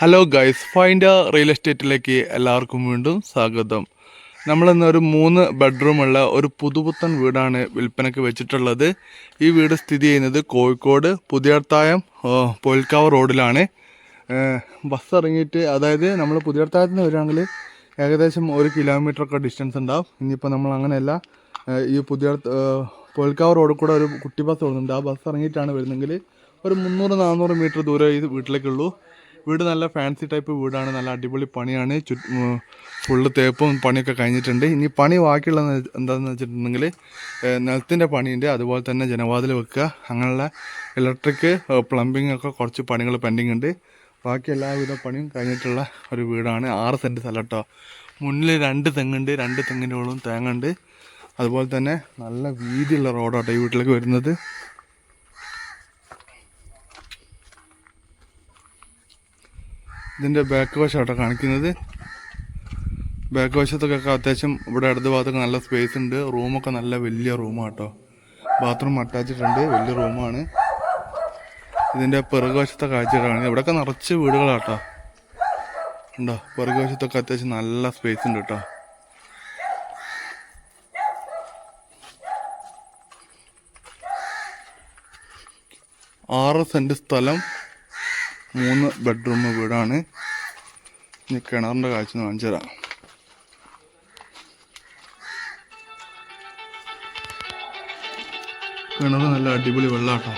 Hello guys, find real എസ്റ്റേറ്റിലേക്ക് എല്ലാവർക്കും വീണ്ടും സ്വാഗതം. നമ്മളിന്നൊരു 3 ബെഡ്റൂമുള്ള ഒരു പുതുപുത്തൻ വീടാണ് വിൽപ്പനയ്ക്ക് വെച്ചിട്ടുള്ളത്. ഈ വീട് സ്ഥിതി ചെയ്യുന്നത് കോഴിക്കോട് പുതിയർത്തായം പൊയിൽക്കാവ് റോഡിലാണ്. ബസ് ഇറങ്ങിയിട്ട്, അതായത് നമ്മൾ പുതിയർത്തായത്ത് നിന്ന് വരികയാണെങ്കിൽ ഏകദേശം 1 കിലോമീറ്ററൊക്കെ ഡിസ്റ്റൻസ് ഉണ്ടാവും. ഇനിയിപ്പോൾ നമ്മൾ അങ്ങനെയല്ല, ഈ പൊയിൽക്കാവ് റോഡിൽ കൂടെ ഒരു കുട്ടി ബസ് ഓടുന്നുണ്ട്. ആ ബസ് ഇറങ്ങിയിട്ടാണ് വരുന്നതെങ്കിൽ ഒരു 300-400 മീറ്റർ ദൂരം ഈ വീട്ടിലേക്കുള്ളൂ. വീട് നല്ല ഫാൻസി ടൈപ്പ് വീടാണ്, നല്ല അടിപൊളി പണിയാണ്. ഫുള്ള് തേപ്പും പണിയൊക്കെ കഴിഞ്ഞിട്ടുണ്ട്. ഇനി പണി ബാക്കിയുള്ളത് എന്താണെന്ന് വെച്ചിട്ടുണ്ടെങ്കിൽ നിലത്തിൻ്റെ പണിയുണ്ട്, അതുപോലെ തന്നെ ജനവാതിൽ വെക്കുക, അങ്ങനെയുള്ള ഇലക്ട്രിക് പ്ലംബിംഗ് ഒക്കെ കുറച്ച് പണികൾ പെൻഡിങ് ഉണ്ട്. ബാക്കി എല്ലാവിധ പണിയും കഴിഞ്ഞിട്ടുള്ള ഒരു വീടാണ്. 6 സെൻറ്റ് സ്ഥലം കേട്ടോ. മുന്നിൽ 2 തെങ്ങുണ്ട്, 2 തെങ്ങിൻ്റെ മുകളിലും തേങ്ങ ഉണ്ട്. അതുപോലെ തന്നെ നല്ല വീതിയുള്ള റോഡാട്ടോ ഈ വീട്ടിലേക്ക് വരുന്നത്. ഇതിൻ്റെ ബാക്ക് വശമാട്ടോ കാണിക്കുന്നത്. ബാക്ക് വശത്തൊക്കെ അത്യാവശ്യം ഇവിടെ ഇടത് ഭാഗത്തൊക്കെ നല്ല സ്പേസ് ഉണ്ട്. റൂമൊക്കെ നല്ല വലിയ റൂമാട്ടോ. ബാത്റൂം അറ്റാച്ചിട്ടുണ്ട്, വലിയ റൂമാണ്. ഇതിൻ്റെ പിറകു വശത്തെ കാഴ്ച കാണിക്കുന്നത്. ഇവിടെയൊക്കെ നിറച്ച് വീടുകളാട്ടോ. ഉണ്ടോ, പിറകു വശത്തൊക്കെ അത്യാവശ്യം നല്ല സ്പേസ് ഉണ്ട് കേട്ടോ. ആറ് സെൻറ്റ് സ്ഥലം, 3 ബെഡ്റൂം വീടാണ്. ഇനി കിണറിൻ്റെ കാഴ്ച കാണിച്ചു തരാം. കിണർ നല്ല അടിപൊളി വെള്ളാട്ടോ.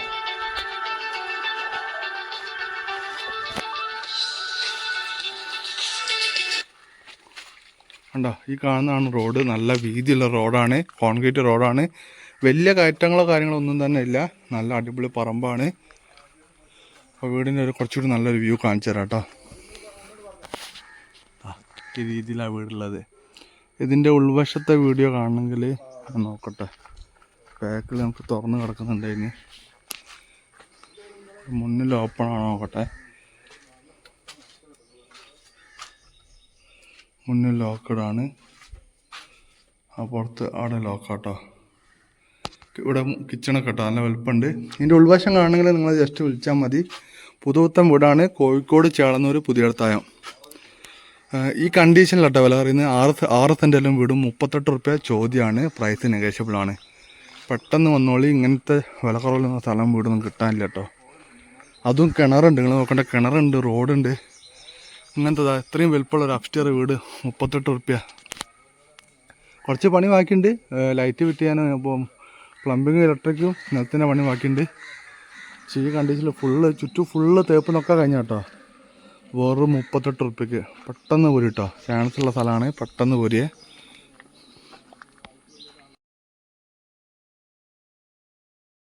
കണ്ടോ, ഈ കാണുന്നതാണ് റോഡ്. നല്ല വീതിയുള്ള റോഡാണ്, കോൺക്രീറ്റ് റോഡാണ്. വലിയ കയറ്റങ്ങളോ കാര്യങ്ങളോ ഒന്നും തന്നെ ഇല്ല. നല്ല അടിപൊളി പറമ്പാണ്. അപ്പോൾ വീടിൻ്റെ കുറച്ചുകൂടി നല്ലൊരു വ്യൂ കാണിച്ചു തരാം കേട്ടോ. ഈ രീതിയിലാണ് വീടുള്ളത്. ഇതിൻ്റെ ഉൾവശത്തെ വീഡിയോ കാണണമെങ്കിൽ നോക്കട്ടെ. ബാക്കിൽ നമുക്ക് തുറന്ന് കിടക്കുന്നുണ്ട്. ഇനി മുന്നിൽ ഓപ്പൺ ആണോ നോക്കട്ടെ. മുന്നിൽ ലോക്കഡാണ്, ആ പുറത്ത് അവിടെ ലോക്കാട്ടോ. ഇവിടെ കിച്ചണൊക്കെ കേട്ടോ, നല്ല വലുപ്പമുണ്ട്. ഇതിൻ്റെ ഉൾവശം കാണണമെങ്കിൽ നിങ്ങൾ ജസ്റ്റ് വിളിച്ചാൽ മതി. പുതുപുത്തൻ വീടാണ്, കോഴിക്കോട് ചേളന്നൂർ പുതിയർത്തായം. ഈ കണ്ടീഷനിലട്ടോ വില പറയുന്നത്. 6 സെൻറ്റെല്ലാം വീടും 38 റുപ്യ ചോദ്യമാണ്. പ്രൈസ് നെഗോഷ്യബിളാണ്. പെട്ടെന്ന് വന്നോളി. ഇങ്ങനത്തെ വില കുറവുള്ള സ്ഥലം വീടൊന്നും കിട്ടാനില്ല കേട്ടോ. അതും കിണറുണ്ട്, നിങ്ങൾ നോക്കേണ്ട കിണറുണ്ട്, റോഡുണ്ട്. ഇങ്ങനത്തെ ഇത്രയും വലുപ്പമുള്ള ഒരു അപ്സ്റ്റെയർ വീട് 38 റുപ്യ. കുറച്ച് പണി ബാക്കിയുണ്ട്. ലൈറ്റ് ഫിറ്റ് ചെയ്യാനും ഇപ്പോൾ പ്ലംബിങ് ഇലക്ട്രിക്കും നിലത്തിൻ്റെ പണി ബാക്കിയുണ്ട്. ഈ കണ്ടീഷനിൽ ചുറ്റും ഫുള്ള് തേപ്പിനൊക്കെ കഴിഞ്ഞ കേട്ടോ. വെറും 38 റുപ്യക്ക് പെട്ടെന്ന് പോരി കേട്ടോ. ചാൻസുള്ള സ്ഥലമാണ്, പെട്ടെന്ന് പോരിയേ.